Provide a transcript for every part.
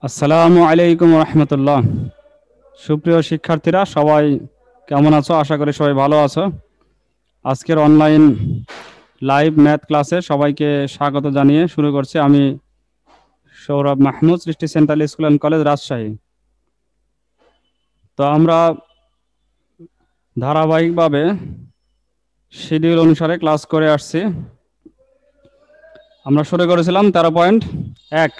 আসসালামু আলাইকুম রহমতুল্লাহ। সুপ্রিয় শিক্ষার্থীরা সবাই কেমন আছো? আশা করি সবাই ভালো আছো। আজকের অনলাইন লাইভ ম্যাথ ক্লাসে সবাইকে স্বাগত জানিয়ে শুরু করছি। আমি সৌরভ মাহমুদ, সৃষ্টি central school and college, Rajshahi. তো আমরা ধারাবাহিকভাবে শিডিউল অনুসারে ক্লাস করে আসছি। আমরা শুরু করেছিলাম 13.1।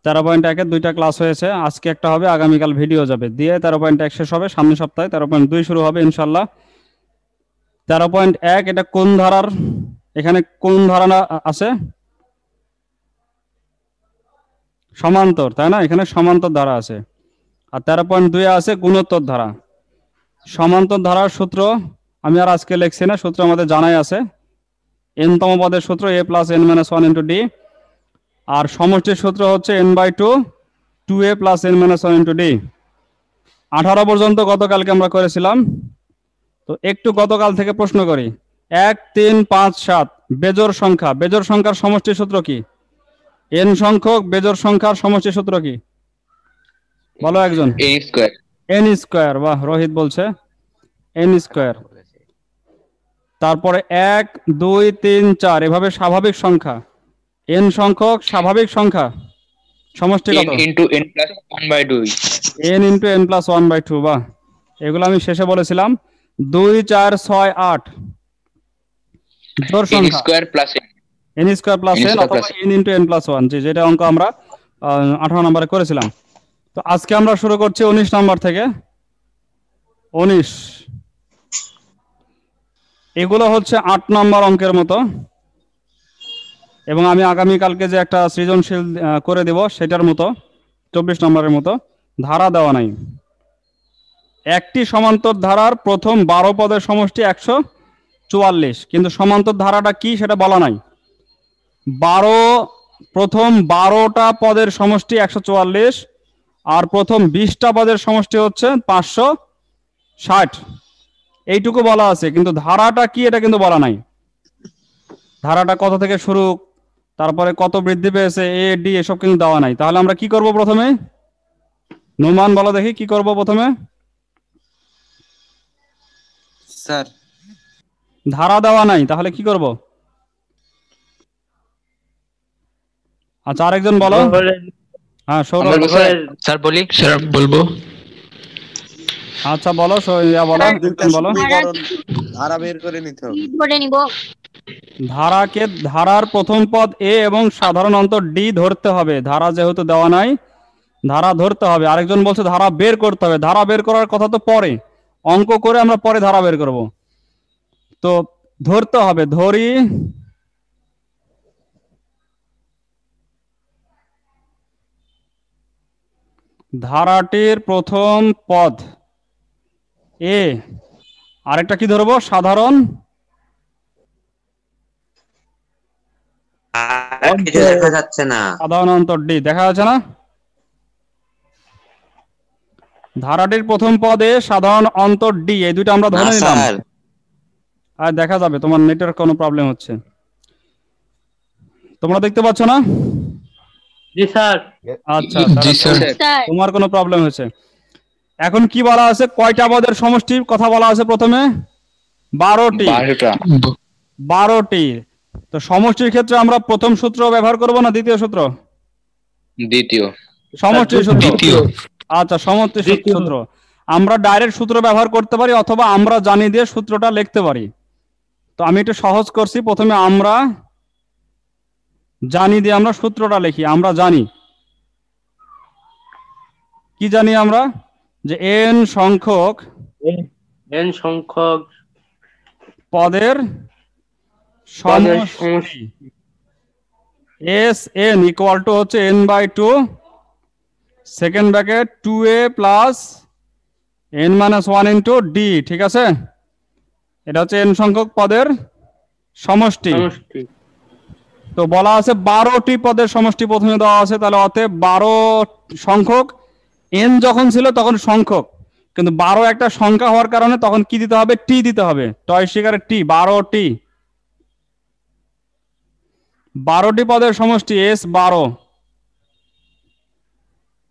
13.1-এর দুইটা ক্লাস হয়েছে, আজকে একটা হবে, আগামীকাল ভিডিও যাবে দিয়ে 13.1 শেষ হবে। সামনের সপ্তাহে 13.2 শুরু হবে ইনশাল্লাহ। 13.1 এটা কোন ধারার? এখানে কোন ধারা আছে? সমান্তর, তাই না? এখানে সমান্তর ধারা আছে। আর 13.2 আছে গুণোত্তর ধারা। সমান্তর ধারার সূত্র আমি আর আজকে লিখছি না, সূত্র আমাদের জানাই আছে। n-তম পদের সূত্র a + n-1 * d। আর সমষ্টির সূত্র হচ্ছে n/2 2a + n-1 * d। 18 পর্যন্ত গতকালকে আমরা করেছিলাম। তো একটু গতকাল থেকে প্রশ্ন করি। 1 3 5 7 বেজোড় সংখ্যা। বেজোড় সংখ্যার সমষ্টির সূত্র কি? n সংখ্যক বেজোড় সংখ্যার সমষ্টির সূত্র কি? বলো একজন। n square. বাহ, রোহিত বলছে n স্কয়ার। তারপরে 1 2 3 4 এভাবে স্বাভাবিক সংখ্যা। n সংখ্যক স্বাভাবিক সংখ্যা সমষ্টি কত? n into n plus 1/2 n into n plus 1/2। বাহ, এগুলো আমি শেষে বলেছিলাম। 2 4 6 8 জোড় n সংখ্যা square plus n square plus n n square অথবা plus n into n plus 1, যেটা অঙ্ক আমরা 18 নম্বরে করেছিলাম। তো আজকে আমরা শুরু করছি 19 নম্বর থেকে। 19 এগুলো হচ্ছে 8 নম্বর অঙ্কের মতো, এবং আমি আগামীকালকে যে একটা সৃজনশীল করে দেব সেটার মতো 24 নম্বরের মতো। ধারা দেওয়া নাই। একটি সমান্তর ধারার প্রথম 12 পদের সমষ্টি 144, কিন্তু সমান্তর ধারাটা কি সেটা বলা নাই। প্রথম 12টা পদের সমষ্টি 144, আর প্রথম 20টা পদের সমষ্টি হচ্ছে 560। এইটুকু বলা আছে, কিন্তু ধারাটা কি এটা কিন্তু বলা নাই। ধারাটা কত থেকে শুরু, তারপরে কত বৃদ্ধি পেয়েছে, এ ডি এসব কিন্তু দেওয়া নাই। তাহলে আমরা কি করব প্রথমে? নোমান বলো দেখি কি করব প্রথমে। স্যার ধারা দেওয়া নাই, তাহলে কি করব? আচ্ছা, আরেকজন বলো। হ্যাঁ, সৌরভ। স্যার বলি, স্যার বলবো। আচ্ছা বলো, বলো দুইটা বলো। সমীকরণ ধারা বের করে নিতে হবে। ধরে নিব। ধারাকে, ধারার প্রথম পদ এ এবং সাধারণ অন্তর ডি ধরতে হবে। ধারা যেহেতু দেওয়া নাই, ধারা ধরতে হবে। আরেকজন বলছে ধারা বের করতে হবে। ধারা বের করার কথা তো পরে, অঙ্ক করে আমরা পরে ধারা বের করব। তো ধরতে হবে, ধরি। ধারাটির প্রথম পদ এ, আরেকটা কি ধরবো? সাধারণ দেখা যাচ্ছে না। সাধারণ অন্তর ডি দেখা যাচ্ছে না। ধারাটির প্রথম পদে সাধারণ অন্তর ডি, এই দুটো আমরা ধরে নিলাম। আর দেখা যাবে, তোমার নেটের কোনো প্রবলেম হচ্ছে, তোমরা দেখতে পাচ্ছ না? জি স্যার। আচ্ছা, জি স্যার। স্যার তোমার কোনো প্রবলেম হয়েছে। এখন কি বলা আছে? কয়টা পদের সমষ্টির কথা বলা আছে প্রথমে? 12টি। 12টি। তো সমষ্টির ক্ষেত্রে আমরা প্রথম সূত্র ব্যবহার করব না দ্বিতীয় সূত্র? দ্বিতীয়। সমষ্টির সূত্র। দ্বিতীয়। আচ্ছা, সমষ্টির সূত্র আমরা ডাইরেক্ট সূত্র ব্যবহার করতে পারি, অথবা আমরা জানি দিয়ে সূত্রটা লিখতে পারি। তো আমি একটু সহজ করছি, প্রথমে আমরা জানি দিয়ে আমরা সূত্রটা লিখি। আমরা জানি, কি জানি আমরা? যে n সংখ্যক পদের সমষ্টি s n ইকুয়াল টু হচ্ছে n/2 second bracket 2a plus n-1 into d। ঠিক আছে, এটা হচ্ছে n সংখ্যক পদের সমষ্টি। তো বলা আছে 12টি পদের সমষ্টি প্রথমে দেওয়া আছে, তাহলে অতএব 12 সংখ্যক n যখন ছিল তখন সংখ্যক, কিন্তু 12 একটা সংখ্যা হওয়ার কারণে তখন কি দিতে হবে? টি দিতে হবে। টয় শিকারে টি, 12টি। 12টি পদের সমষ্টি s 12।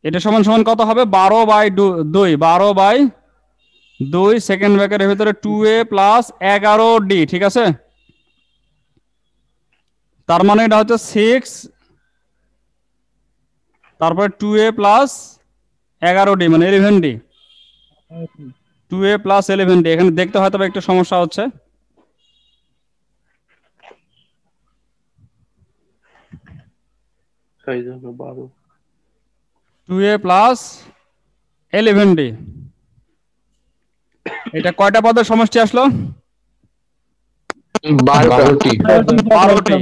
এটা সমান সমান কত হবে 12/2, 12/2 সেকেন্ড ব্র্যাকেটের ভিতরে 2a প্লাস 11d, ঠিক আছে। তার মানে এটা হচ্ছে 6, তারপরে 2a প্লাস 11d মানে 11d, 2a প্লাস 11d। এখানে দেখতে হয়তো একটু সমস্যা হচ্ছে। ছয় জন 12। 2a প্লাস 11d, এটা কয়টা পদের সমষ্টি আসলো? 12টি। 12টি।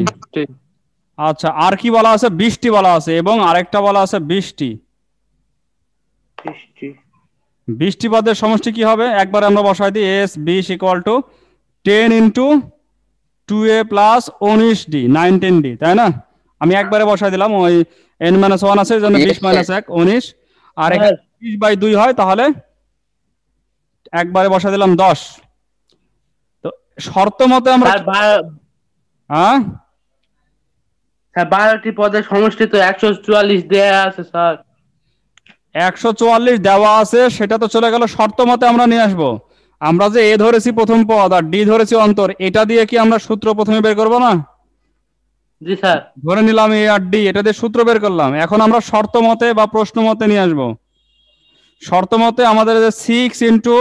আচ্ছা, আর কি বলা আছে? 20টি বলা আছে, এবং আরেকটা বলা আছে 20টি। 20টি পদের সমষ্টি কি হবে? একবার আমরা বসাই দিই s 20 equal to 10 into 2a plus 19d, 19d, তাই না? আমি একবারে বসাই দিলাম, ওই n-1 আছে, এই জন্য 20 মাইনাস 1 19, আর এখানে 20/2 হয়, তাহলে একবারে বসাই দিলাম 10। তো শর্ত মতে আমরা হ্যাঁ 12টি পদের সমষ্টি তো 144 দেয়া আছে স্যার। 144 দেওয়া আছে, সেটা তো চলে গেল। শর্ত মতে আমরা নিয়ে আসবো। আমরা যে এ ধরেছি প্রথম পদ আর ডি ধরেছি অন্তর, এটা দিয়ে কি আমরা সূত্র প্রথমে বের করবো না? জি স্যার। ধরে নিলাম এ আর ডি, এটা দিয়ে সূত্র বের করলাম। এখন আমরা শর্ত মতে বা প্রশ্ন মতে নিয়ে আসবো। শর্ত মতে আমাদের 6 ইন্টু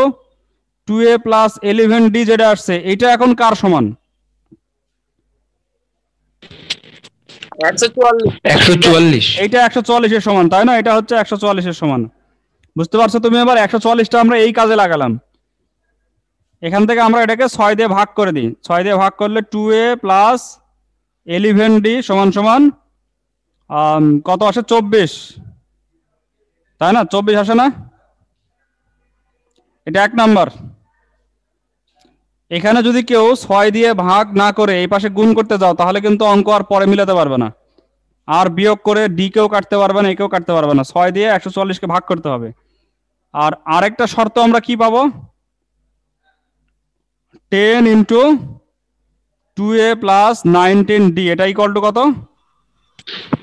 2a প্লাস 11d যেটা আসছে, এটা এখন কার সমান? 144। এইটা 144 এর সমান, তাই না? এটা হচ্ছে 144 এর সমান। বুঝতে পারছো তুমি? এবার 144টা আমরা এই কাজে লাগালাম। এখান থেকে আমরা এটাকে 6 দিয়ে ভাগ করে দিই। 6 দিয়ে ভাগ করলে 2a প্লাস 11d সমান সমান কত আসে? 24, তাই না? 24 আসে না? এটা 1 নাম্বার। এখানে যদি কেউ 6 দিয়ে ভাগ না করে এই পাশে গুণ করতে যাও, তাহলে কিন্তু অঙ্ক আর পরে মিলাতে পারবে না। আর বিয়োগ করে ডি কেও কাটতে পারবে না, একেও কাটতে পারবে না। 6 দিয়ে 144কে ভাগ করতে হবে। আর আরেকটা শর্ত আমরা কি পাবো? 10 ইন্টু 2a প্লাস 19d, এটা ইকুয়াল টু কত?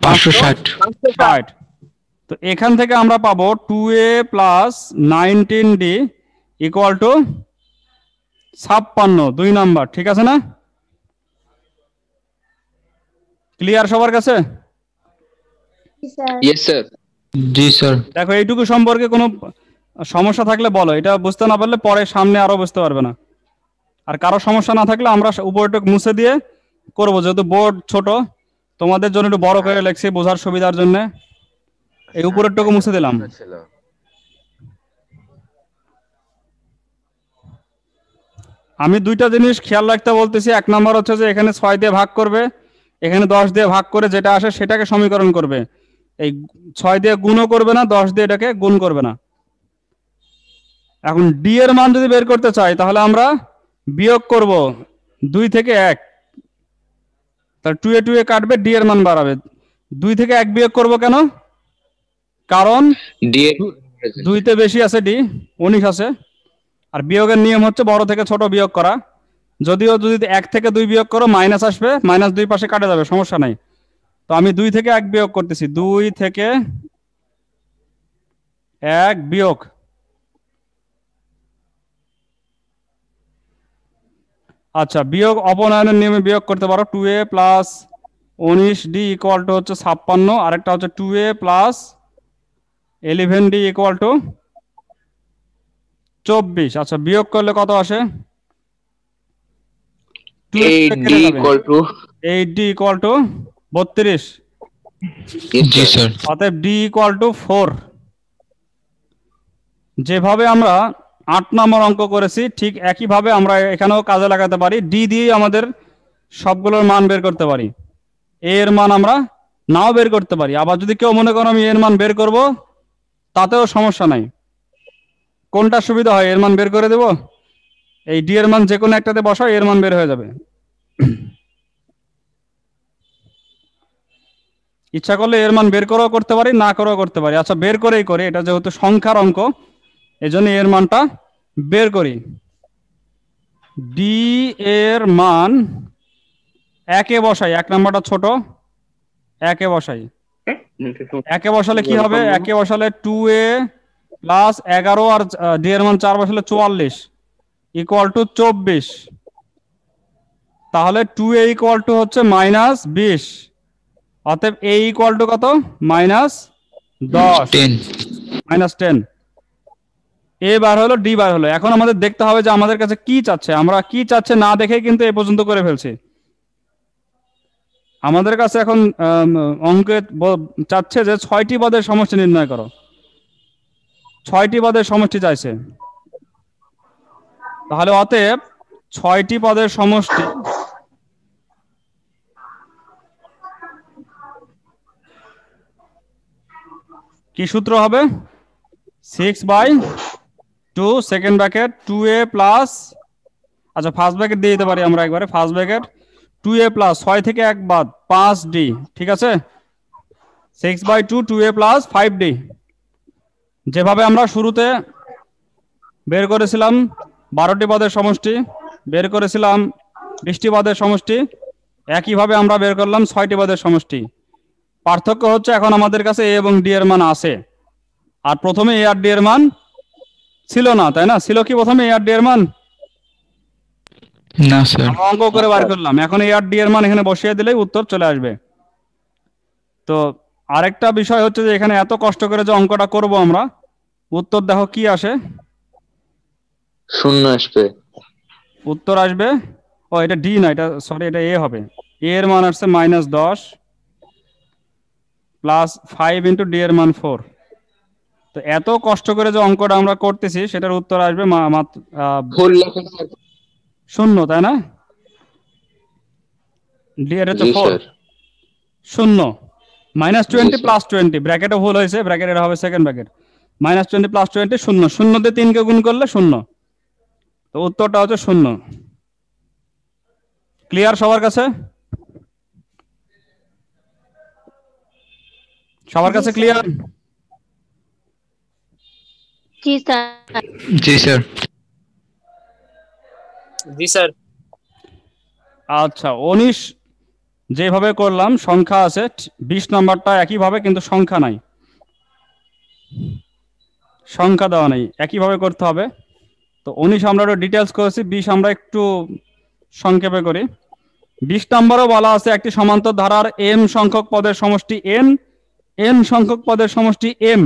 560। তো এখান থেকে আমরা পাবো 2a plus 19d equal to 56, 2 number, ঠিক আছে না? ক্লিয়ার সবার কাছে? Yes sir. জি স্যার। দেখো, এইটুকু সম্পর্কে কোনো সমস্যা থাকলে বলো, এটা বুঝতে না পারলে পরে সামনে আরো বুঝতে পারবে না। আর কারো সমস্যা না থাকলে আমরা উপরটুকু মুছে দিয়ে করবো, যেহেতু বোর্ড ছোট, তোমাদের জন্য একটু বড় করে লেখছি বোঝার সুবিধার জন্য। এই উপরেরটুকু মুছে দিলাম। আমি দুইটা জিনিস খেয়াল রাখতে বলতেছি। 1 নাম্বার হচ্ছে যে এখানে 6 দিয়ে ভাগ করবে, এখানে 10 দিয়ে ভাগ করে যেটা আসে সেটাকে সমীকরণ করবে। এই 6 দিয়ে গুণও করবে না, 10 দিয়ে এটাকে গুণ করবে না। এখন ডি এর মান যদি বের করতে চাই, তাহলে আমরা বিয়োগ করব 2 থেকে 1, তাহলে 2 এ কাটবে, ডি এর মান বাড়াবে। 2 থেকে 1 বিয়োগ করব কেন? কারণ ডি 2 তে বেশি আছে, ডি 19 আছে। আর বিয়োগের নিয়ম হচ্ছে বড় থেকে ছোট বিয়োগ করা। যদিও যদি 1 থেকে 2 বিয়োগ করো মাইনাস আসবে, মাইনাস 2 পাশে কাটে যাবে, সমস্যা নাই। তো আমি 2 থেকে 1 বিয়োগ করতেছি, 2 থেকে 1 বিয়োগ। আচ্ছা, বিয়োগ অপনয়নের নিয়মে বিয়োগ করতে পারো। 2a plus 19d equal to হচ্ছে 56, আরেকটা হচ্ছে 2a plus 11d equal to 24। আচ্ছা, বিয়োগ করলে কত আসে? 8d equal to 8d equal to 32। G sir. অতএব d ইকুয়াল টু 4। যেভাবে আমরা 8 নম্বর অঙ্ক করেছি, ঠিক একইভাবে আমরা এখানেও কাজে লাগাতে পারি। ডি দিয়ে আমাদের সবগুলোর মান বের করতে পারি। এ এর মান আমরা নাও বের করতে পারি। আবার যদি কেউ মনে করো আমি এর মান বের করব, তাতেও সমস্যা নাই। কোনটা সুবিধা হয়, এর মান বের করে দেব, এই ডি এর মান যে কোনো একটাতে বসাও, এর মান বের হয়ে যাবে। ইচ্ছা করলে এর মান বের করেও করতে পারি, না করেও করতে পারি। আচ্ছা, বের করেই করি, এটা যেহেতু সংখ্যার অঙ্ক, এজন্য এর মানটা বের করি। ডি এর মান 1 এ বসাই, 1 নাম্বারটা ছোট, 1 এ বসাই। একে বসালে কি হবে? একে বসালে 2a প্লাস 11 আর d এর মান 4 বসালে 44 ইকুয়াল টু 24। তাহলে 2a ইকুয়াল টু হচ্ছে -20। অতএব a ইকুয়াল টু কত? -10 -10। a বার হলো, d বার হলো। এখন আমাদের দেখতে হবে যে আমাদের কাছে কি চাচ্ছে। আমরা কি চাচ্ছে না দেখে কিন্তু এ পর্যন্ত করে ফেলছি। আমাদের কাছে এখন অঙ্কে চাচ্ছে যে 6টি পদের সমষ্টি নির্ণয় করো। 6টি পদের সমষ্টি চাইছে। তাহলে অতএব 6টি পদের সমষ্টি কি সূত্র হবে? 6/2 সেকেন্ড ব্র্যাকেট 2a প্লাস, আচ্ছা ফার্স্ট ব্র্যাকেট দিয়ে দিতে পারি আমরা একবারে। ফার্স্ট ব্র্যাকেট 2a প্লাস 6 থেকে 1 বাদ 5d, ঠিক আছে? 6/2 2a প্লাস 5d। যেভাবে আমরা শুরুতে বের করেছিলাম 12টি পদের সমষ্টি, বের করেছিলাম 20টি পদের সমষ্টি, একইভাবে আমরা বের করলাম 6টি পদের সমষ্টি। পার্থক্য হচ্ছে এখন আমাদের কাছে a এবং d এর মান আছে, আর প্রথমে a আর d এর মান ছিল না, তাই না? ছিল কি প্রথমে a আর d এর মান? না স্যার। আমরা অঙ্ক করে বার করলাম। এখন a আর d এর মান এখানে বসিয়ে দিলেই উত্তর চলে আসবে। তো আরেকটা বিষয় হচ্ছে যে এখানে এত কষ্ট করে যে অঙ্কটা করব আমরা, উত্তর দেখো কি আসে। 0 আসবে। উত্তর আসবে, ও এটা d না, এটা সরি, এটা a হবে। a এর মান আসছে -10 প্লাস 5 ইন্টু d এর মান 4। তো এত কষ্ট করে যে অঙ্কটা আমরা করতেছি সেটার উত্তর আসবে মাত্র 0, তাই না? d এর হচ্ছে 4, 0 -20 প্লাস 20, ব্র্যাকেটে ভুল হয়েছে, ব্র্যাকেটের হবে সেকেন্ড ব্র্যাকেট। -20 প্লাস 20 0, 0 দিয়ে 3 কে গুণ করলে 0। তো উত্তরটা হচ্ছে 0। ক্লিয়ার সবার কাছে? সবার কাছে ক্লিয়ার? জি স্যার। জি স্যার। জি স্যার। আচ্ছা 19 যেভাবে করলাম সংখ্যা আছে, 20 নাম্বারটা একইভাবে, কিন্তু সংখ্যা নাই, সংখ্যা দেওয়া নেই, একইভাবে করতে হবে। তো 19 আমরা একটু ডিটেলস করেছি, 20 আমরা একটু সংক্ষেপে করি। 20 নম্বরও বলা আছে একটি সমান্তর ধারার m সংখ্যক পদের সমষ্টি n, n সংখ্যক পদের সমষ্টি m,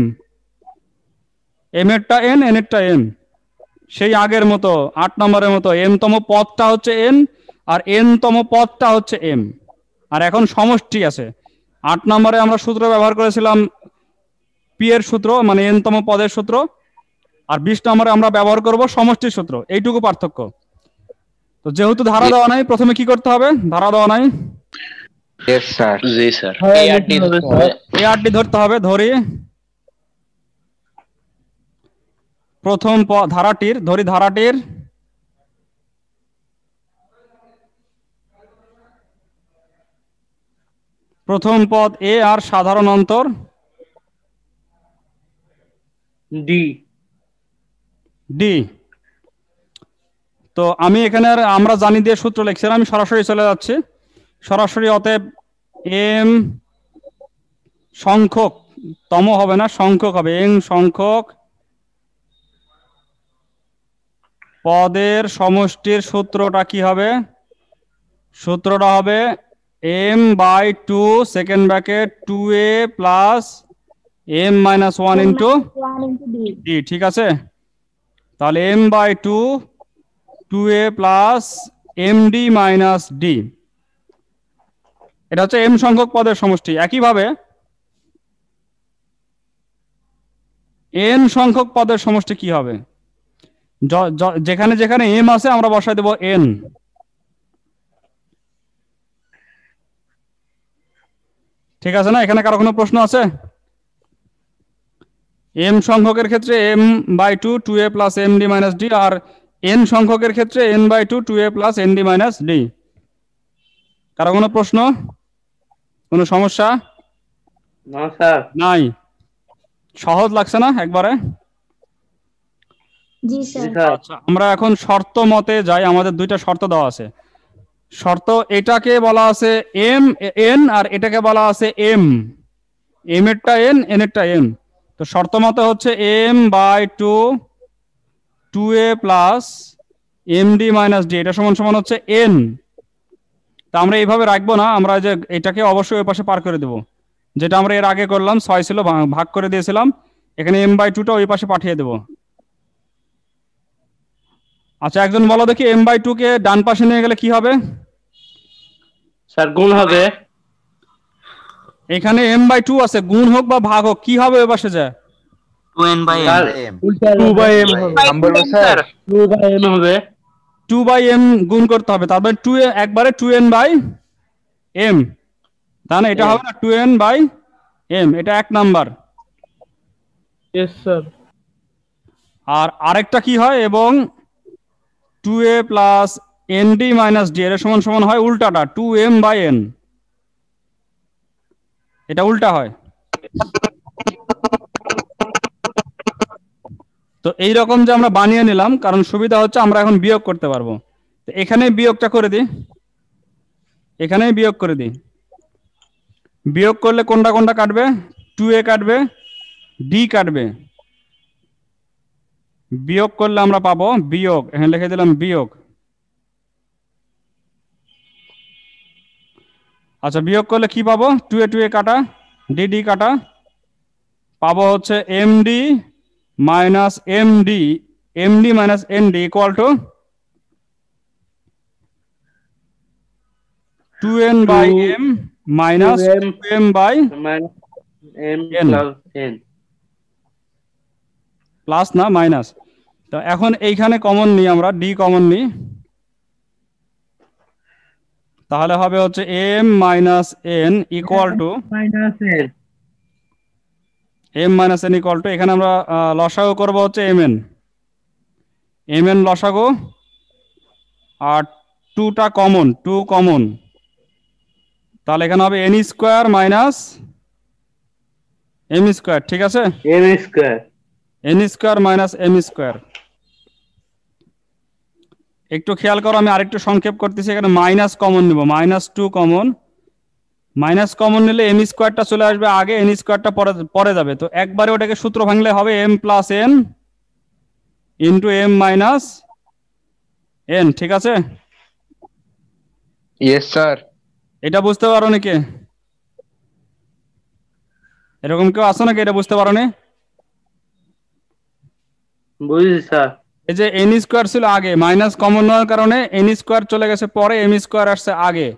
m এরটা n, n এরটা m। সেই আগের মতো 8 নম্বরের মতো m তম পদটা হচ্ছে n আর n তম পদটা হচ্ছে m। আর এখন সমষ্টি আছে। 8 নম্বরে আমরা সূত্র ব্যবহার করেছিলাম p এর সূত্র, মানে n তম পদের সূত্র, আর 20 নম্বরে আমরা ব্যবহার করব সমষ্টির সূত্র। এইটুকু পার্থক্য। তো যেহেতু ধারা দেওয়া নাই, প্রথমে কি করতে হবে? ধারা দেওয়া নাই, यस স্যার। জি স্যার। ARD ধরতে হবে। ধরি প্রথম ধারাটির, ধরি ধারাটির প্রথম পদ a আর সাধারণ অন্তর d। তো আমি এখানে আর আমরা জানি দিয়ে সূত্র লিখছিলাম, আমি সরাসরি চলে যাচ্ছি সরাসরি। অতএব m সংখ্যক, তম হবে না, সংখ্যক হবে, n সংখ্যক পদের সমষ্টির সূত্রটা কি হবে? সূত্রটা হবে m/2 second bracket 2a plus m-1 into d, ঠিক আছে? তাহলে m/2 2a plus md minus d, এটা হচ্ছে m সংখ্যক পদের সমষ্টি। একইভাবে n সংখ্যক পদের সমষ্টি কি হবে? যেখানে যেখানে m আছে আমরা বসাই দেব n। ঠিক আছে না? এখানে কারো কোনো প্রশ্ন আছে? m সংখ্যকের ক্ষেত্রে m/2 2a plus md minus d, আর n সংখ্যকের ক্ষেত্রে n/2 2a plus nd minus d। কারো কোনো প্রশ্ন, কোনো সমস্যা? না স্যার। নাই? সহজ লাগছে না একবারে? জি স্যার। আচ্ছা আমরা এখন শর্ত মতে যাই। আমাদের দুইটা শর্ত দেওয়া আছে। শর্ত, এটাকে বলা আছে m n আর এটাকে বলা আছে m। এম এরটা এন, এন এরটা এম। তো শর্ত মতে হচ্ছে M by two, two A plus M D minus D, এটা সমান সমান হচ্ছে এন। তা আমরা এইভাবে রাখবো না, আমরা যে এটাকে অবশ্যই ওই পাশে পার করে দেবো, যেটা আমরা এর আগে করলাম, 6 ছিল ভাগ করে দিয়েছিলাম, এখানে এম বাই টুটা ওই পাশে পাঠিয়ে দেবো। আচ্ছা একজন বলো দেখি, এম বাই টু কে ডান পাশে নিয়ে গেলে কি হবে? স্যার গুণ হবে। এখানে এম বাই টু আছে, গুণ হোক বা ভাগ হোক, কি হবে ওই পাশে যায়? 2n by sir m। উল্টা 2 বাই এম হবে। নাম্বার স্যার 2 বাই এম হবে। 2 বাই এম গুণ করতে হবে, তারপরে টু একবারে 2n বাই এম, তাই না? এটা হবে না 2n বাই এম, এটা 1 নাম্বার। Yes sir. আর আরেকটা কি হয়, এবং 2a plus N D minus D এর সমান সমান হয় উল্টাটা 2m বাই এন, এটা উল্টা হয়। তো এইরকম যে আমরা বানিয়ে নিলাম, কারণ সুবিধা হচ্ছে আমরা এখন বিয়োগ করতে পারবো। তো এখানে বিয়োগটা করে দিই, এখানেই বিয়োগ করে দিই। বিয়োগ করলে কোনটা কোনটা কাটবে? 2a কাটবে, ডি কাটবে। বিয়োগ করলে আমরা পাবো বিয়োগ, এখানে লিখে দিলাম বিয়োগ। আচ্ছা বিয়োগ করলে কি পাবো? 2a কাটা, ডি কাটা, পাবো হচ্ছে m d minus m d, m d minus n d equal to 2n by m minus 2m by minus m n, plus n. Plus না মাইনাস। তো এখন এইখানে কমন নিই আমরা, ডি কমন নিই, তাহলে হবে হচ্ছে m minus n equal to minus n. M minus n equal to, এখানে আমরা লসাগু করবো হচ্ছে এম এন, এম এন লসাগু, আর টুটা কমন, টু কমন, তাহলে এখানে হবে n square minus m square, ঠিক আছে? M square. N square minus m square. একটু খেয়াল করো, আমি আরেকটু সংক্ষেপ করতেছি, এখানে মাইনাস কমন নিব, minus two common, minus common নিলে এম স্কোয়ারটা চলে আসবে আগে, এন স্কোয়ারটা পরে পরে যাবে। তো একবারে ওটাকে সূত্র ভাঙলে হবে m plus n into m minus n, ঠিক আছে? Yes sir. এটা বুঝতে পারো নাকি? এরকম কেউ আসো নাকি এটা বুঝতে পারো নি? বুঝি স্যার। এই যে এন স্কোয়ার ছিল আগে, মাইনাস কমন নেওয়ার কারণে এন স্কোয়ার চলে গেছে পরে, এম স্কোয়ার আসছে আগে,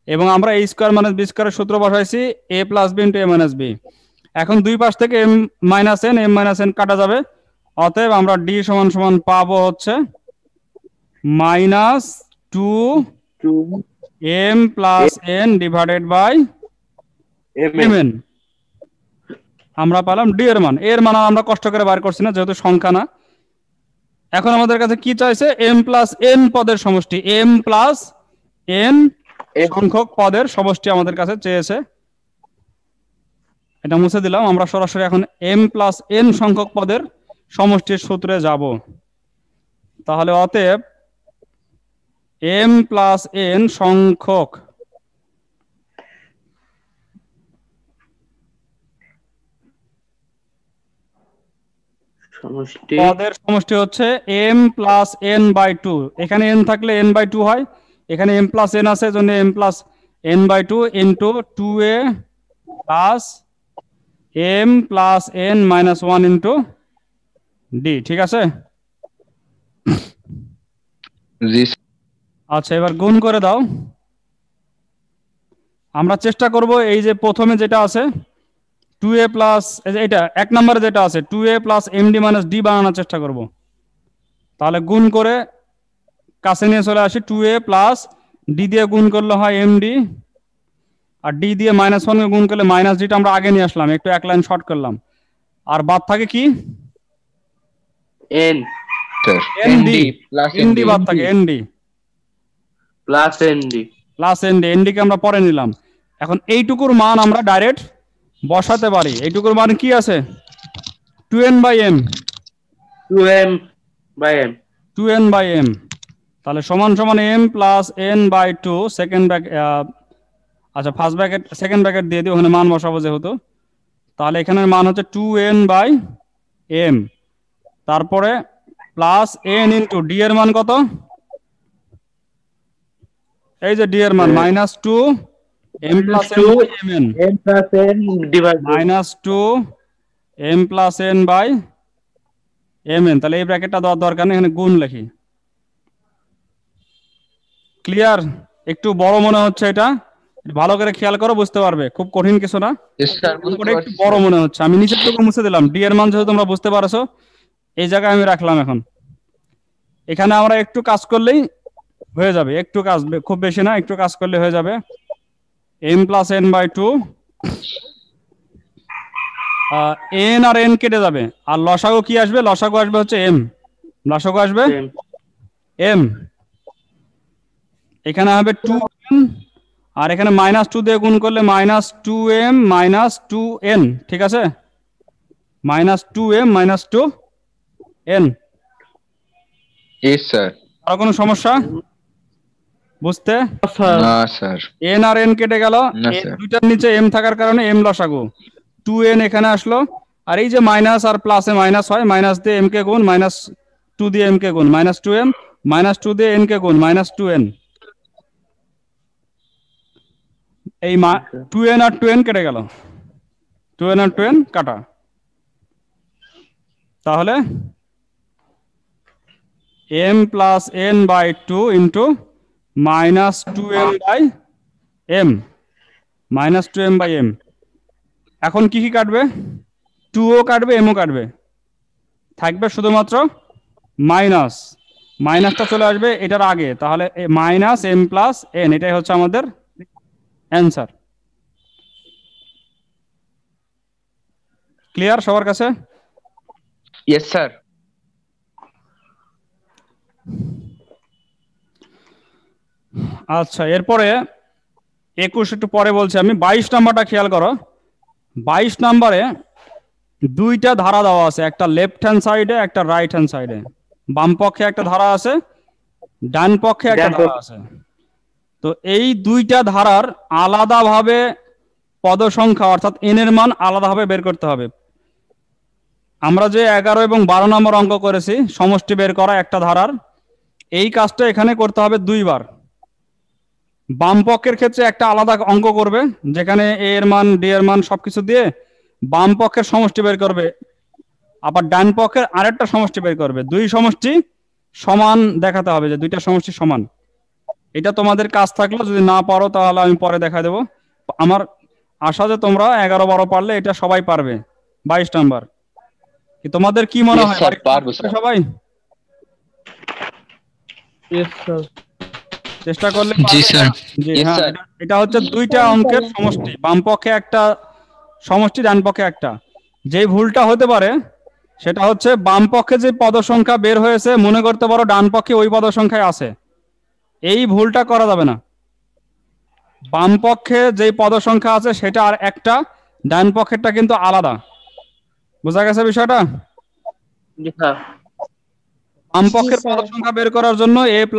এবং আমরা এ স্কোয়ার মাইনাস বি স্কোয়ারের সূত্র বসাইছি এ প্লাস বি ইন্টু এ মাইনাস বি। এখন দুই পাশ থেকে এম মাইনাস এন কাটা যাবে, অতএব আমরা ডি সমান সমান পাবো হচ্ছে minus two 2 m plus n divided by m m n. আমরা পেলাম ডি এর মান, এর মান আমরা কষ্ট করে বার করছি না, যেহেতু সংখ্যা না। এখন আমাদের কাছে কি চাইছে? এম প্লাস এন পদের সমষ্টি, এম প্লাস এন সংখ্যক পদের সমষ্টি আমাদের কাছে চেয়েছে। এটা মুছে দিলাম, আমরা সরাসরি এখন এম প্লাস এন সংখ্যক পদের সমষ্টির সূত্রে যাব। তাহলে অতএব এম প্লাস এন সংখ্যক সমষ্টি পদের সমষ্টি হচ্ছে m plus n by two. এখানে এন থাকলে এন বাই টু হয়, এখানে এম প্লাস এন আছে, জন্য m plus n by two into two A plus m plus n minus one into d, ঠিক আছে? জি আচ্ছা এবার গুণ করে দাও। আমরা চেষ্টা করব এই যে প্রথমে যেটা আছে 2a প্লাস, এটা এক নম্বরে যেটা আছে 2a plus MD minus D বানানোর চেষ্টা করব। তাহলে গুণ করে কাছে নিয়ে চলে আসি, 2a প্লাস ডি দিয়ে গুণ করলে হয় এমডি, আর ডি দিয়ে মাইনাস ওয়ান গুণ করলে মাইনাস ডিটা আমরা আগে নিয়ে আসলাম, একটু এক লাইন শর্ট করলাম, আর বাদ থাকে কি? N sir. ND, plus ND বাদ থাকে, ND plus ND. Plus ND, ND কে আমরা পরে নিলাম। এখন এইটুকুর মান আমরা ডাইরেক্ট বসাতে পারি। এইটুকুর মান কি আছে? 2n by m, 2m by m। 2n by m, তাহলে সমান সমান m plus n by two, second bracket, আচ্ছা ফার্স্ট ব্র্যাকেট সেকেন্ড ব্র্যাকেট দিয়ে দিই, ওখানে মান বসাবো যেহেতু, তাহলে এখানের মান হচ্ছে 2n/m, তারপরে প্লাস n ইন্টু ডি এর মান কত? এই যে ডি এর মান -2m + n/mn, m plus n divided -2m + n/mn। তাহলে এই ব্র্যাকেটটা দেওয়ার দরকার নেই, এখানে গুণ লিখি। ক্লিয়ার? একটু বড় মনে হচ্ছে এটা, ভালো করে খেয়াল করো, বুঝতে পারবে, খুব কঠিন কিছু না। Yes, sir. ওটা একটু বড় মনে হচ্ছে, আমি নিচের টুকু মুছে দিলাম। ডি এর মান যেহেতু তোমরা বুঝতে পারছো, এই জায়গায় আমি রাখলাম। এখন এখানে আমরা একটু কাজ করলেই হয়ে যাবে, একটু কাজ, খুব বেশি না, একটু কাজ করলে হয়ে যাবে। m + n/2, n আর n কেটে যাবে, আর লসাগু কি আসবে? লসাগু আসবে হচ্ছে m, লসাগু আসবে m। এখানে হবে 2n, আর এখানে -2 দিয়ে গুণ করলে -2m - 2n, ঠিক আছে? -2m - 2n। Yes, sir. আর কোনো সমস্যা বুঝতে? না, sir. n আর n কেটে গেল, না, স্যার। দুইটার নিচে m থাকার কারণে m লসাগু, 2n এখানে আসলো। আর এই যে মাইনাস আর প্লাসে মাইনাস হয়, মাইনাস দিয়ে m কে গুণ, -2 দিয়ে m কে গুণ, -2m, -2 দিয়ে n কে গুণ, -2n। এই 2n আর 2n কেটে গেল, 2n আর 2n কাটা। তাহলে m + n/2 into -2m/m, -2m/m। এখন কি কি কাটবে? 2ও কাটবে, mও কাটবে, থাকবে শুধুমাত্র মাইনাস। মাইনাসটা চলে আসবে এটার আগে, তাহলে -m + n, এটাই হচ্ছে আমাদের অ্যান্সার। ক্লিয়ার সবার কাছে? Yes, sir. আচ্ছা, এরপরে 21 একটু পরে বলছি আমি। 22 নাম্বারটা খেয়াল করো। 22 নাম্বারে দুইটা ধারা দেওয়া আছে, একটা লেফট হ্যান্ড সাইডে, একটা রাইট হ্যান্ড সাইডে। বাম পক্ষে একটা ধারা আছে, ডান পক্ষে একটা ধারা আছে। তো এই দুইটা ধারার আলাদাভাবে পদ সংখ্যা অর্থাৎ n এর মান আলাদাভাবে বের করতে হবে। আমরা যে 11 এবং 12 নম্বর অঙ্ক করেছি সমষ্টি বের করা একটা ধারার, এই কাজটা এখানে করতে হবে দুইবার। বাম পক্ষের ক্ষেত্রে একটা আলাদা অঙ্ক করবে, যেখানে a এর মান, d এর মান সবকিছু দিয়ে বাম পক্ষের সমষ্টি বের করবে, আবার ডান পক্ষের আরেকটা সমষ্টি বের করবে। দুই সমষ্টি সমান দেখাতে হবে, যে দুইটা সমষ্টি সমান। এটা তোমাদের কাজ থাকলো, যদি না পারো তাহলে আমি পরে দেখা দেবো। আমার আশা যে তোমরা 11-12 পারলে এটা সবাই পারবে। 22 নাম্বার কি তোমাদের কি মনে Yes, হয়? sir, বাড়িতে পারবো, পারবে sir. সবাই? চেষ্টা করলে জি পারবে। স্যার। জি Yes, হ্যাঁ, sir. এটা হচ্ছে দুইটা অঙ্কের সমষ্টি, বাম পক্ষে একটা সমষ্টি, ডান পক্ষে একটা। যে ভুলটা হতে পারে সেটা হচ্ছে বাম পক্ষে যে পদ সংখ্যা বের হয়েছে মনে করতে পারো ডান পক্ষে ওই পদ সংখ্যায় আছে, এই ভুলটা করা যাবে না। বাম পক্ষে যে পদ সংখ্যা আছে সেটা আর একটা, ডান পক্ষেরটা কিন্তু আলাদা। বোঝা গেছে বিষয়টা? বাম পক্ষের পদ সংখ্যা বের করার জন্য a +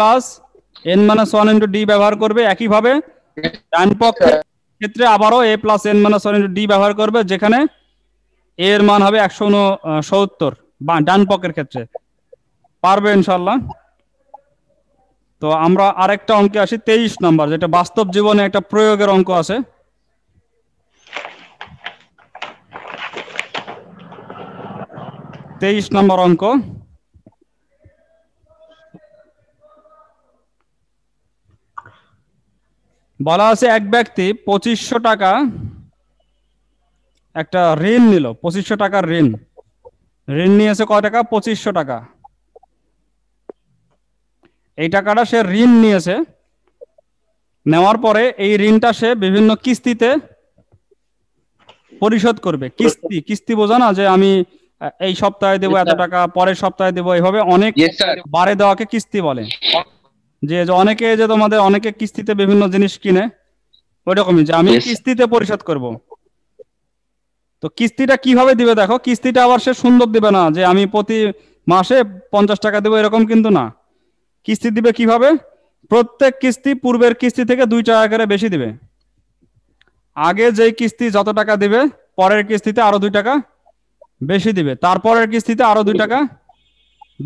n - 1 * d ব্যবহার করবে, একইভাবে ডান পক্ষের ক্ষেত্রে আবারও a + n - 1 * d ব্যবহার করবে, যেখানে a এর মান হবে 169 বা ডান পক্ষের ক্ষেত্রে। পারবে ইনশাআল্লাহ। তো আমরা আরেকটা অঙ্কে আসি, 23 নাম্বার, যেটা বাস্তব জীবনে একটা প্রয়োগের অঙ্ক আছে। তেইশ নম্বর অঙ্ক। বলা আছে এক ব্যক্তি 2500 টাকা একটা ঋণ নিল, 2500 টাকার ঋণ। ঋণ নিয়েছে কয় টাকা? 2500 টাকা। এই টাকাটা সে ঋণ নিয়েছে, নেওয়ার পরে এই ঋণটা সে বিভিন্ন কিস্তিতে পরিশোধ করবে। কিস্তি, কিস্তি বোঝা না, যে আমি এই সপ্তাহে দেবো এত টাকা, পরের সপ্তাহে দেবো, এইভাবে অনেক Yes, sir. বারে দেওয়াকে কিস্তি বলে। যে অনেকে, যে তোমাদের অনেকে কিস্তিতে বিভিন্ন জিনিস কিনে, ওইরকমই যে আমি Yes. কিস্তিতে পরিশোধ করব। তো কিস্তিটা কিভাবে দিবে দেখো, কিস্তিটা আবার সে সুন্দর দিবে না যে আমি প্রতি মাসে 50 টাকা দেবো, এরকম কিন্তু না। কিস্তি দিবে কিভাবে? প্রত্যেক কিস্তি পূর্বের কিস্তি থেকে 2 টাকা করে বেশি দিবে। আগে যেই কিস্তি যত টাকা দিবে পরের কিস্তিতে আরো 2 টাকা বেশি দিবে, তারপরের কিস্তিতে আরো 2 টাকা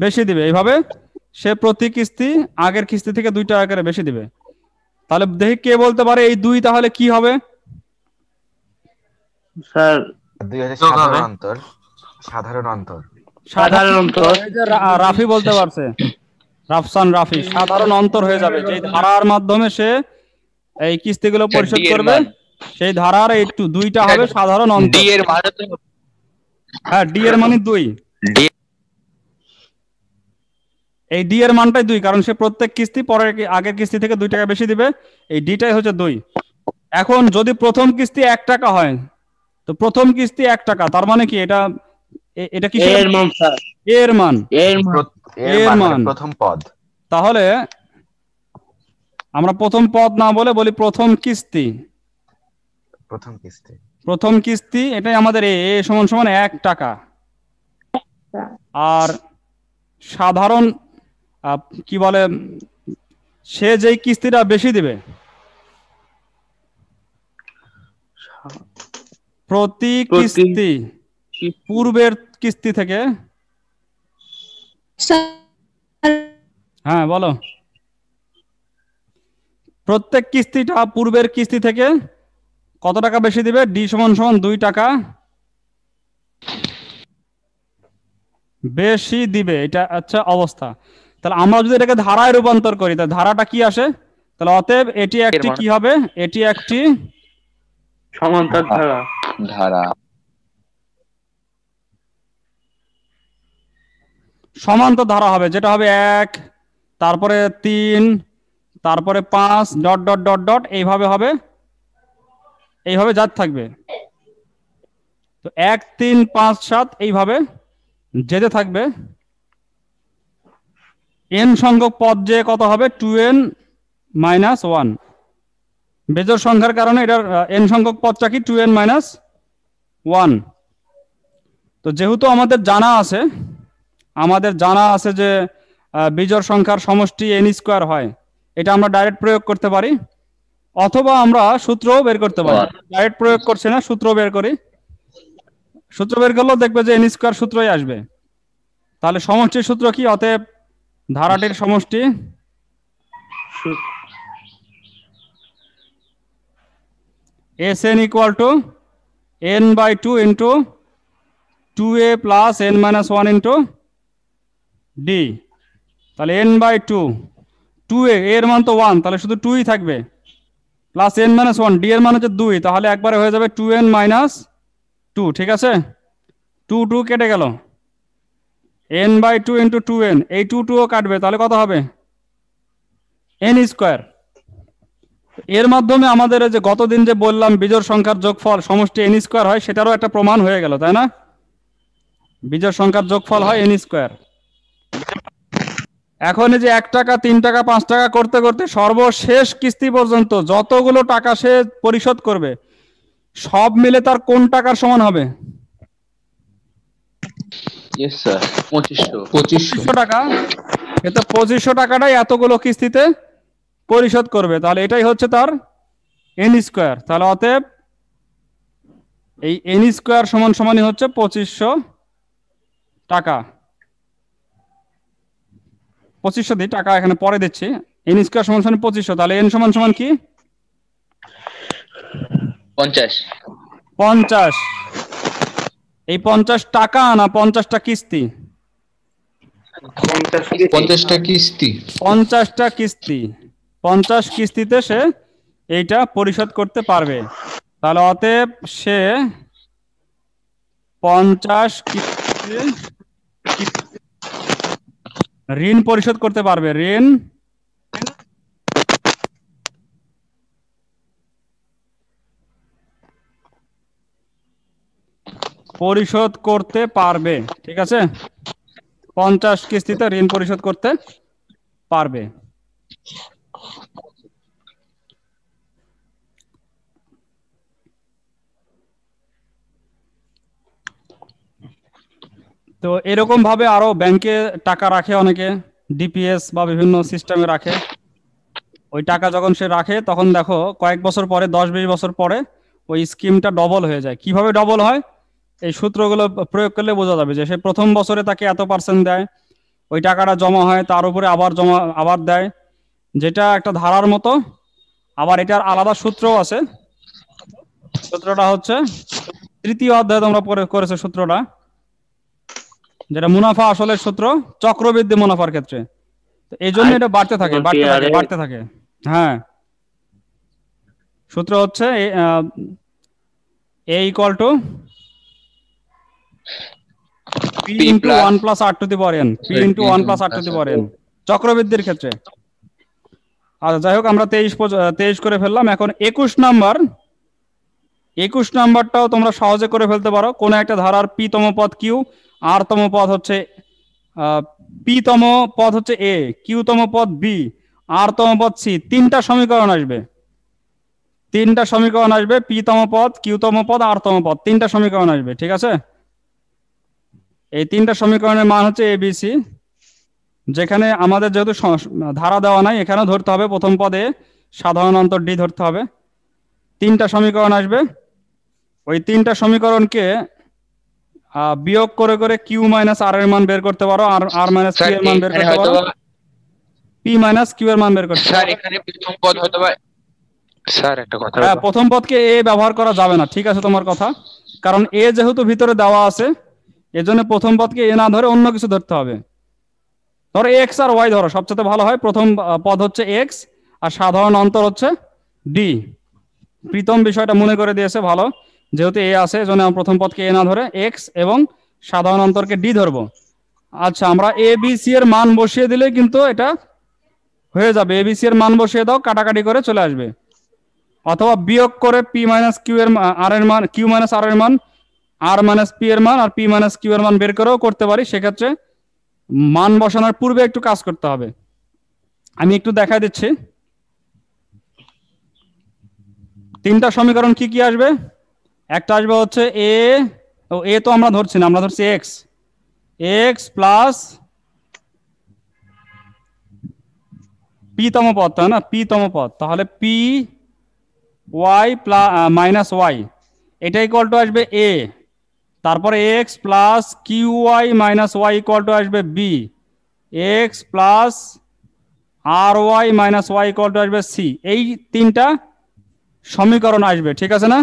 বেশি দিবে, এইভাবে সে প্রতি কিস্তি আগের কিস্তি থেকে 2 টাকা করে বেশি দিবে। তাহলে দেখি কে বলতে পারে এই 2 তাহলে কি হবে? স্যার 2 হচ্ছে সাধারণ অন্তর। সাধারণ অন্তর। সাধারণ অন্তর। এই যে রাফি বলতে পারছে, রাফসান রাফি, সাধারণ অন্তর হয়ে যাবে। যে ধারার মাধ্যমে সে এই কিস্তিগুলো পরিশোধ করবে সেই ধারার এই 2টা হবে সাধারণ অন্তর। ডি এর মান তো হ্যাঁ, ডি এর মানে 2। ডি এই ডি এর মানটাই 2, কারণ সে প্রত্যেক কিস্তি পরের আগের কিস্তি থেকে 2 টাকা বেশি দিবে। এই ডিটাই হচ্ছে 2। এখন যদি প্রথম কিস্তি 1 টাকা হয়, তো প্রথম কিস্তি 1 টাকা, তার মানে কি এটা এটা কি এর মান স্যার, এর মান? এর মান, এর মান প্রথম পদ। তাহলে আমরা প্রথম পদ না বলে বলি প্রথম কিস্তি। প্রথম কিস্তি। প্রথম কিস্তি এটাই আমাদের এ সমান সমান 1 টাকা। আর সাধারণ কি বলে, সে যেই কিস্তিটা বেশি দিবে প্রতি কিস্তি পূর্বের কিস্তি থেকে, হ্যাঁ বলো, প্রত্যেক কিস্তিটা পূর্বের কিস্তি থেকে কত টাকা বেশি দিবে? ডি সমান সমান 2 টাকা বেশি দিবে। এটা আচ্ছা অবস্থা। তাহলে আমরা যদি এটাকে ধারায় রূপান্তর করি, তাহলে ধারাটা কি আসে? তাহলে অতএব এটি একটি কি হবে? এটি একটি সমান্তর ধারা। ধারা সমান্তর ধারা হবে, যেটা হবে 1, তারপরে 3, তারপরে 5 ডট ডট ডট ডট এইভাবে হবে, এইভাবে যাতে থাকবে। তো 1, 3, 5, 7 এইভাবে যেতে থাকবে। n সংখ্যক পদ যে কত হবে? 2n - 1। বেজোড় সংখ্যার কারণে এটার n সংখ্যক পদটা কি? 2n - 1। তো যেহেতু আমাদের জানা আছে যে বিজোড় সংখ্যার সমষ্টি n² হয়, এটা আমরা ডাইরেক্ট প্রয়োগ করতে পারি, অথবা আমরা সূত্রও বের করতে পারি। ডাইরেক্ট প্রয়োগ করছি না, সূত্র বের করি। সূত্র বের করলেও দেখবে যে n² সূত্রই আসবে। তাহলে সমষ্টির সূত্র কি? অতএব ধারাটির সমষ্টি Sn = n/2 into 2a plus n - 1 into d। তাহলে n/2, 2a এর মান তো 1, তাহলে শুধু 2ই থাকবে, প্লাস n - 1, d এর মান হচ্ছে 2, তাহলে একবারে হয়ে যাবে 2n - 2। ঠিক আছে, 2 2 কেটে গেল, n/2 ইন্টু 2n, এই 2 2ও কাটবে, তাহলে কত হবে? n²। এর মাধ্যমে আমাদের যে গতদিন যে বললাম বিজোড় সংখ্যার যোগফল সমষ্টি n² হয়, সেটারও একটা প্রমাণ হয়ে গেল, তাই না? বিজোড় সংখ্যার যোগফল হয় n²। এখন এই যে 1 টাকা, 3 টাকা, 5 টাকা করতে করতে সর্বশেষ কিস্তি পর্যন্ত যতগুলো টাকা সে পরিশোধ করবে সব মিলে তার কোন টাকার সমান হবে? ইয়েস স্যার 2500 টাকা। কিন্তু 2500 টাকাটাই এতগুলো কিস্তিতে পরিশোধ করবে, তাহলে এটাই হচ্ছে তার n²। তাহলে অতএব এই n² সমান সমানই হচ্ছে 2500 টাকা। 2500 দিই, টাকা এখানে পরে দিচ্ছি। n² সমান সমান 2500, তাহলে n সমান সমান কি? 50। 50। এই 50 টাকা না 50টা কিস্তি? 50টা কিস্তি। 50টা কিস্তি, 50 কিস্তিতে সে এইটা পরিশোধ করতে পারবে। তাহলে অতএব সে 50 কিস্তিতে ঋণ পরিশোধ করতে পারবে। ঋণ পরিশোধ করতে পারবে। ঠিক আছে, 50 কিস্তিতে ঋণ পরিশোধ করতে পারবে। তো এরকম ভাবে আরো ব্যাংকে টাকা রাখে অনেকে, ডিপিএস বা বিভিন্ন সিস্টেমে রাখে। ওই টাকা যখন সে রাখে তখন দেখো কয়েক বছর পরে, 10-20 বছর পরে ওই স্কিমটা ডবল হয়ে যায়। কিভাবে ডবল হয়? এই সূত্রগুলো প্রয়োগ করলে বোঝা যাবে যে সে প্রথম বছরে তাকে এত পার্সেন্ট দেয়, ওই টাকাটা জমা হয়, তার উপরে আবার দেয়, যেটা একটা ধারার মতো। আবার এটার আলাদা সূত্রও আছে। সূত্রটা হচ্ছে তৃতীয় অধ্যায়ে তোমরা করেছো সূত্রটা, যেটা মুনাফা আসলের সূত্র চক্রবৃদ্ধি মুনাফার ক্ষেত্রে। তো এই জন্য এটা বাড়তে থাকে বাড়তে থাকে। হ্যাঁ, সূত্র হচ্ছে a equal to p into 1 plus r to the power n, p into 1 plus r to the power n চক্রবৃদ্ধির ক্ষেত্রে। আচ্ছা, যাই হোক, আমরা 23 করে ফেললাম। এখন 21 নাম্বারটাও তোমরা সহজে করে ফেলতে পারো। কোন একটা ধারার p তম পদ q, r তম পদ হচ্ছে p তম পদ হচ্ছে a, q তম পদ b, r তম পদ c। তিনটা সমীকরণ আসবে, p তম পদ, q তম পদ, r তম পদ, তিনটা সমীকরণ আসবে। ঠিক আছে, এই তিনটা সমীকরণের মান হচ্ছে a b c। যেখানে আমাদের যেহেতু ধারা দেওয়া নাই, এখানেও ধরতে হবে প্রথম পদে সাধারণ অন্তর d ধরতে হবে। তিনটা সমীকরণ আসবে, ওই তিনটা সমীকরণকে বিয়োগ করে করে q মাইনাস r এর মান বের করতে পারো, r মাইনাস q এর মান বের করতে পারো, p মাইনাস q এর মান বের করতে পারো। স্যার এখানে প্রথম পদ হয়তো বা স্যার একটা কথা, হ্যাঁ, প্রথম পদকে a ব্যবহার করা যাবে না। ঠিক আছে তোমার কথা, কারণ a যেহেতু ভিতরে দেওয়া আছে, এজন্য প্রথম পদকে a না ধরে অন্য কিছু ধরতে হবে। ধরো x আর y ধরো, সবচেয়ে ভালো হয়। প্রথম পদ হচ্ছে x আর সাধারণ অন্তর হচ্ছে d। প্রীতম বিষয়টা মনে করে দিয়েছে ভালো, যেহেতু a আছে এজন্য আমরা প্রথম পদকে a না ধরে x এবং সাধারণ অন্তরকে d ধরবো। আচ্ছা, আমরা a b c এর মান বসিয়ে দিলে কিন্তু এটা হয়ে যাবে। a b c এর মান বসিয়ে দাও, কাটাকাটি করে চলে আসবে। অথবা বিয়োগ করে p মাইনাস q এর r এর মান, q মাইনাস r এর মান, r মাইনাস p এর মান আর p মাইনাস q এর মান বের করেও করতে পারি। সেক্ষেত্রে মান বসানোর পূর্বে একটু কাজ করতে হবে। আমি একটু দেখাই দিচ্ছি। তিনটা সমীকরণ কি কি আসবে? একটা আসবে হচ্ছে a তো আমরা ধরছি না, আমরা ধরছি x প্লাস p তম পদ, তাই না? p তম পদ, তাহলে p y মাইনাস y, এটা ইকুয়াল টু আসবে a। তারপরে x plus q y minus y equal to আসবে b, x plus r y minus y equal to আসবে c। এই তিনটা সমীকরণ আসবে। ঠিক আছে না?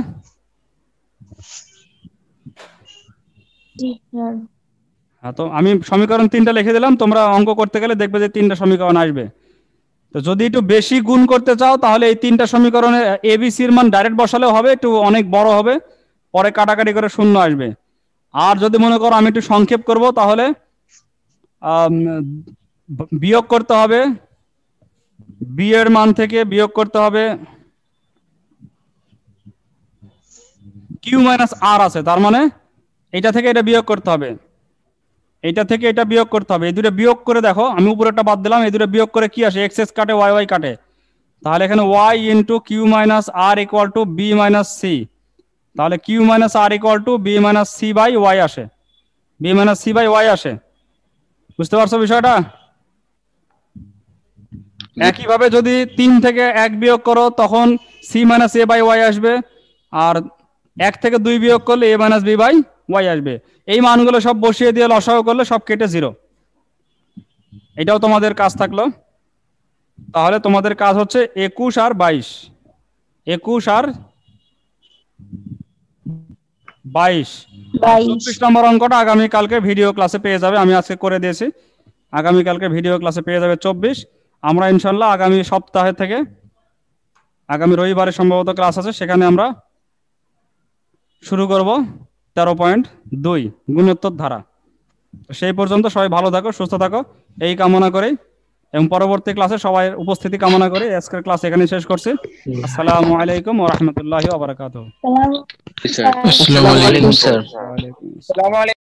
হ্যাঁ, তো আমি সমীকরণ তিনটা লিখে দিলাম। তোমরা অঙ্ক করতে গেলে দেখবে যে তিনটা সমীকরণ আসবে। তো যদি একটু বেশি গুণ করতে চাও, তাহলে এই তিনটা সমীকরণে এ বি সির মান ডাইরেক্ট বসালেও হবে, একটু অনেক বড় হবে, পরে কাটাকাটি করে শূন্য আসবে। আর যদি মনে করো আমি একটু সংক্ষেপ করব, তাহলে বিয়োগ করতে হবে, বি এর মান থেকে বিয়োগ করতে হবে কিউ মাইনাস আর আছে, তার মানে এটা থেকে এটা বিয়োগ করতে হবে, এটা থেকে এটা বিয়োগ করতে হবে। এই দুটো বিয়োগ করে দেখো, আমি উপরেরটা বাদ দিলাম, এই দুটো বিয়োগ করে কি আসে? এক্স এক্স কাটে, ওয়াই ওয়াই কাটে, তাহলে এখানে Y into Q minus R equal to B minus C. তাহলে Q minus R equal to B minus C by Y আসে, B minus C by Y আসে। বুঝতে পারছো বিষয়টা? একইভাবে যদি 3 থেকে 1 বিয়োগ করো, তখন c minus a by y আসবে, আর 1 থেকে 2 বিয়োগ করলে a minus b by y আসবে। এই মানগুলো সব বসিয়ে দিয়ে লসাগু করলে সব কেটে 0। এটাও তোমাদের কাজ থাকলো। তাহলে তোমাদের কাজ হচ্ছে 21 আর 22, 21 আর 22। 24 নম্বর অঙ্কটা আগামীকালকে ভিডিও ক্লাসে পেয়ে যাবে, আমি আজকে করে দিয়েছি। আগামীকালকে ভিডিও ক্লাসে পেয়ে যাবে 24। আমরা ইনশাল্লাহ আগামী সপ্তাহে থেকে, আগামী রবিবারে সম্ভবত ক্লাস আছে, সেখানে আমরা শুরু করব 13.2 গুণোত্তর ধারা। সেই পর্যন্ত সবাই ভালো থাকো, সুস্থ থাকো, এই কামনা করি, এবং পরবর্তী ক্লাসে সবাই উপস্থিতি কামনা করি। আজকের ক্লাস এখানেই শেষ করছি। আসসালামু আলাইকুম ওয়া রাহমাতুল্লাহি ওয়া বারাকাতুহু। আসসালামু আলাইকুম স্যার। ওয়া আলাইকুম আসসালাম।